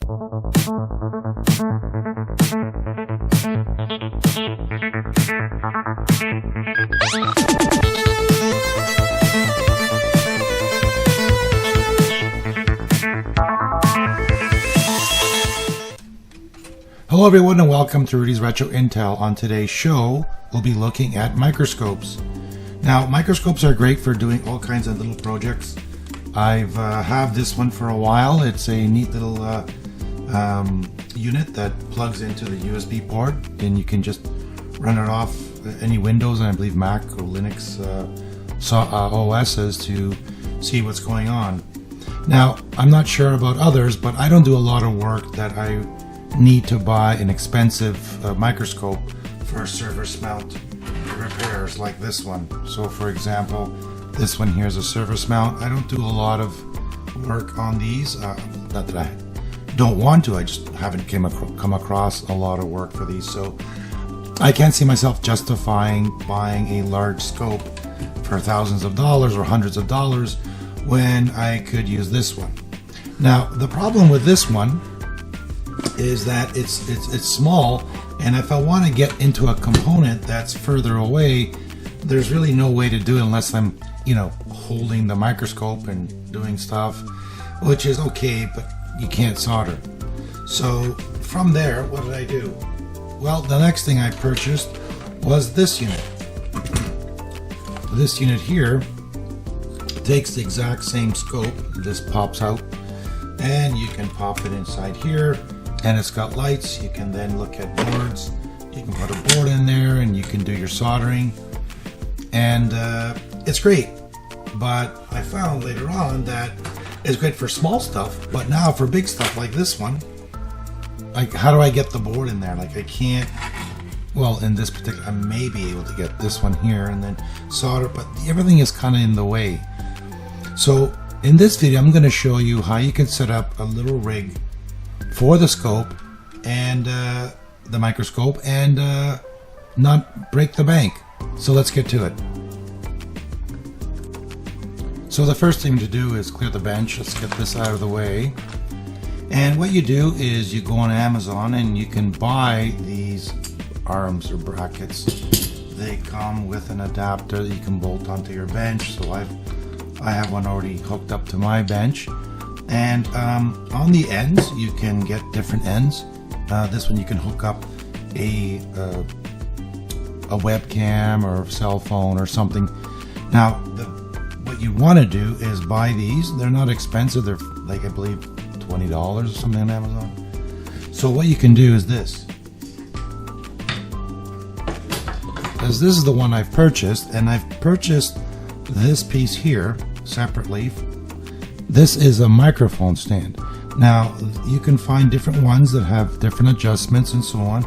Hello everyone and welcome to Rudy's Retro Intel. On today's show, we'll be looking at microscopes. Now, microscopes are great for doing all kinds of little projects. I've had this one for a while. It's a neat little unit that plugs into the USB port, and you can just run it off any Windows and I believe Mac or Linux OSs to see what's going on. Now, I'm not sure about others, but I don't do a lot of work that I need to buy an expensive microscope for surface mount repairs like this one. So for example, this one here is a surface mount. I don't do a lot of work on these, not that I don't want to, I just haven't come across a lot of work for these, so I can't see myself justifying buying a large scope for thousands of dollars or hundreds of dollars when I could use this one. Now the problem with this one is that it's small, and if I want to get into a component that's further away, there's really no way to do it unless I'm, holding the microscope and doing stuff, which is okay, but you can't solder. So from there, what did I do? Well, the next thing I purchased was this unit. This unit here takes the exact same scope. This pops out, and you can pop it inside here. And it's got lights. You can then look at boards. You can put a board in there and you can do your soldering. And it's great. But I found later on that it's great for small stuff. But now for big stuff like this one, like how do I get the board in there? Like I can't, well, in this particular, I may be able to get this one here and then solder, but everything is kind of in the way. So in this video, I'm going to show you how you can set up a little rig for the scope and the microscope and not break the bank. So let's get to it. So the first thing to do is clear the bench. Let's get this out of the way. And what you do is you go on Amazon and you can buy these arms or brackets. They come with an adapter that you can bolt onto your bench. So I have one already hooked up to my bench. And on the ends, you can get different ends. This one you can hook up a webcam or cell phone or something. Now, what you want to do is buy these. They're not expensive. They're like, I believe, $20 or something on Amazon. So what you can do is this. As this is the one I've purchased, and I've purchased this piece here separately. This is a microphone stand. Now, you can find different ones that have different adjustments and so on.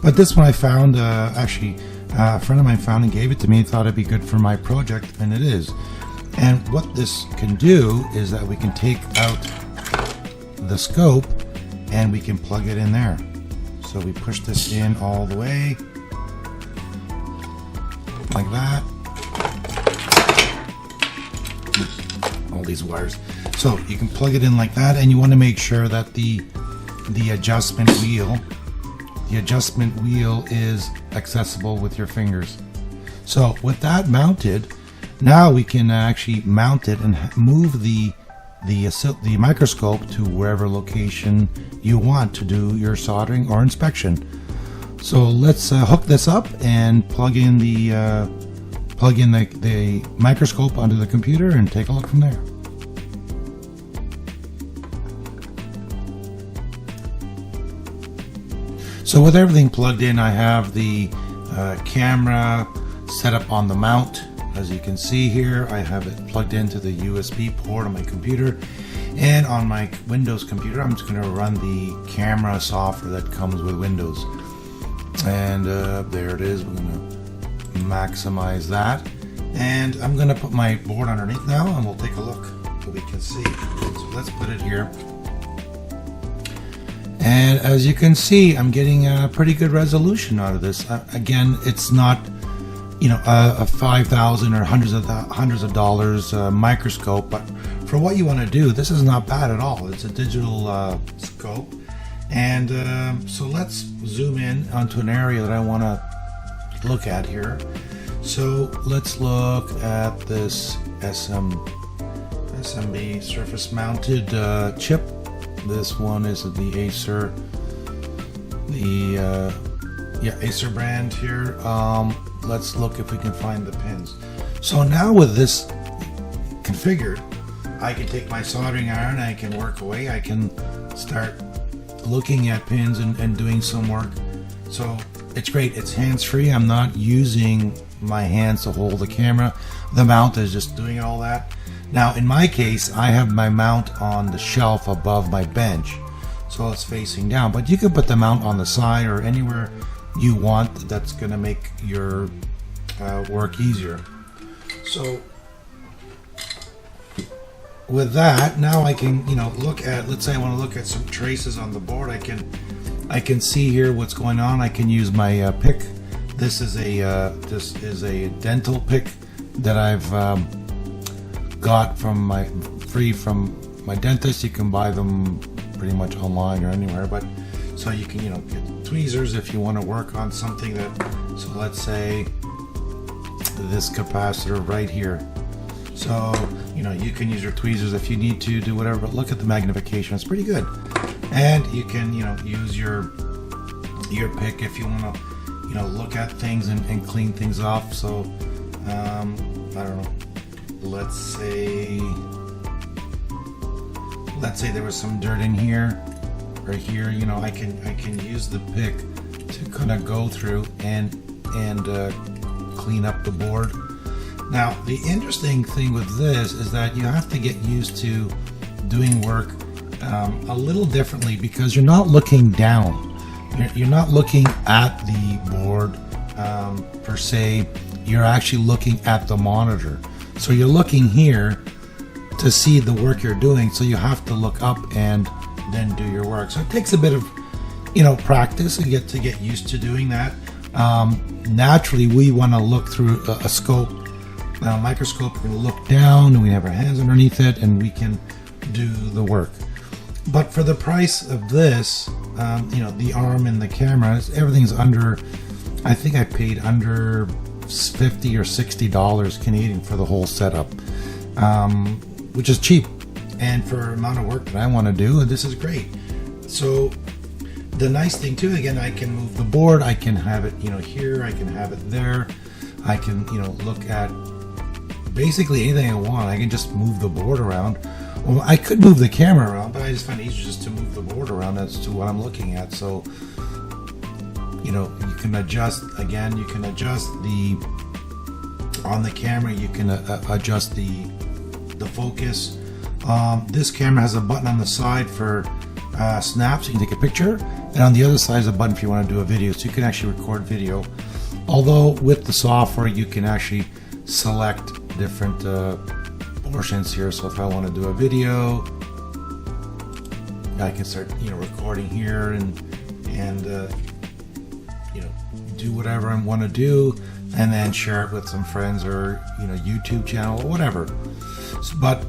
But this one I found, actually, a friend of mine found and gave it to me and thought it'd be good for my project, and it is. And what this can do is that we can take out the scope and we can plug it in there. So we push this in all the way, like that. All these wires. So you can plug it in like that, and you want to make sure that the adjustment wheel is accessible with your fingers. So with that mounted, now we can actually mount it and move the microscope to wherever location you want to do your soldering or inspection. So let's hook this up and plug in the microscope onto the computer and take a look from there. So with everything plugged in, I have the camera set up on the mount. As you can see here, I have it plugged into the USB port on my computer, and on my Windows computer I'm just going to run the camera software that comes with Windows. And there it is. We're going to maximize that, and I'm going to put my board underneath now and we'll take a look so we can see. So let's put it here. And as you can see, I'm getting a pretty good resolution out of this. Again, it's not, a $5,000 or hundreds of dollars microscope, but for what you want to do, this is not bad at all. It's a digital scope. And so let's zoom in onto an area that I want to look at here. So let's look at this SMB surface mounted chip. This one is the Acer, Acer brand here. Let's look if we can find the pins. So now with this configured, I can take my soldering iron, I can work away, I can start looking at pins and doing some work. So it's great, it's hands-free. I'm not using my hands to hold the camera. The mount is just doing all that. Now in my case, I have my mount on the shelf above my bench, so it's facing down, but you can put the mount on the side or anywhere you want. That's going to make your work easier. So with that, now I can, look at, let's say I want to look at some traces on the board. I can see here what's going on. I can use my pick. This is a dental pick that I've got from free from my dentist. You can buy them pretty much online or anywhere, but so you can get tweezers if you want to work on something that, so let's say this capacitor right here. So you can use your tweezers if you need to do whatever, but look at the magnification, it's pretty good. And you can use your pick if you want to look at things and clean things off. So I don't know, let's say there was some dirt in here or here, I can use the pick to kind of go through and clean up the board. Now the interesting thing with this is that you have to get used to doing work a little differently, because you're not looking down. You're not looking at the board per se. You're actually looking at the monitor. So you're looking here to see the work you're doing. So you have to look up and then do your work. So it takes a bit of practice and get used to doing that. Naturally, we want to look through a scope. Now, microscope, we can look down and we have our hands underneath it and we can do the work. But for the price of this, the arm and the camera, everything's under, I think I paid under $50 or $60 Canadian for the whole setup, which is cheap. And for the amount of work that I want to do, this is great. So the nice thing too, again, I can move the board, I can have it, here, I can have it there. I can, look at basically anything I want. I can just move the board around. Well, I could move the camera around, but I just find it easier just to move the board around as to what I'm looking at. So, you can adjust, again, you can adjust on the camera, you can adjust the focus. This camera has a button on the side for snaps, so you can take a picture, and on the other side is a button if you want to do a video, so you can actually record video. Although with the software you can actually select different portions here. So if I want to do a video, I can start recording here and do whatever I want to do, and then share it with some friends or YouTube channel or whatever. But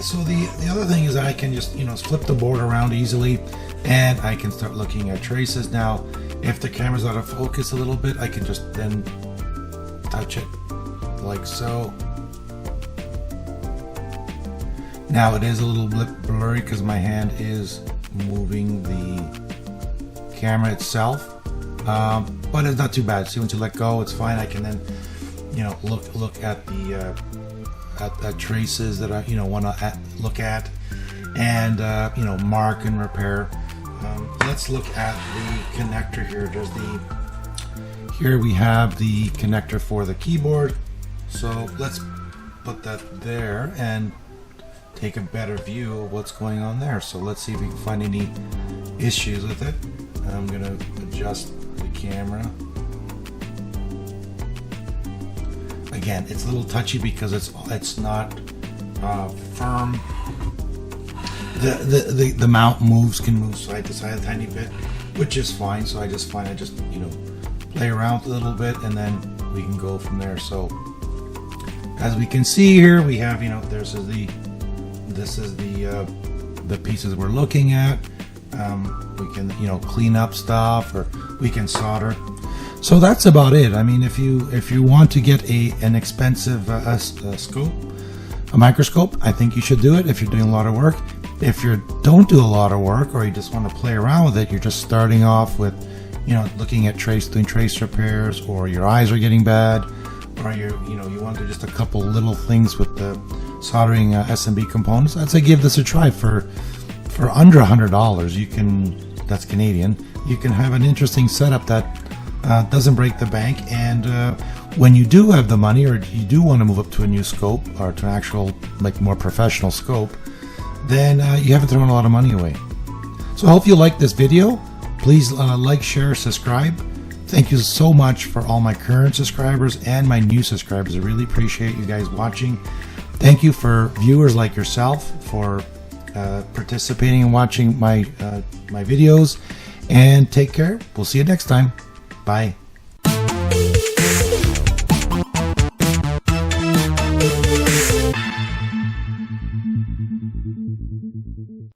so the other thing is I can just flip the board around easily, and I can start looking at traces. Now if the camera's out of focus a little bit, I can just then touch it like so. Now it is a little bit blurry because my hand is moving the camera itself, but it's not too bad. See, once you let go, it's fine. I can then look at the at traces that I want to look at, and mark and repair. Let's look at the connector here. Here we have the connector for the keyboard. So let's put that there and take a better view of what's going on there. So let's see if we can find any issues with it. I'm going to adjust the camera. Again, it's a little touchy because it's not firm. The mount can move side to side a tiny bit, which is fine. So I just play around a little bit, and then we can go from there. So as we can see here, we have this is the the pieces we're looking at. We can, clean up stuff, or we can solder. So that's about it. I mean, if you want to get an expensive scope, a microscope, I think you should do it if you're doing a lot of work. If you don't do a lot of work, or you just want to play around with it, you're just starting off with, looking at doing trace repairs, or your eyes are getting bad, or you want to do just a couple little things with the soldering SMB components, I'd say give this a try. For under $100, you can, that's Canadian, you can have an interesting setup that doesn't break the bank. And when you do have the money, or you do want to move up to a new scope, or to an actual more professional scope, then you haven't thrown a lot of money away. So I hope you like this video. Please like, share, subscribe. Thank you so much for all my current subscribers and my new subscribers. I really appreciate you guys watching. Thank you for viewers like yourself for participating and watching my videos. And take care. We'll see you next time. Bye.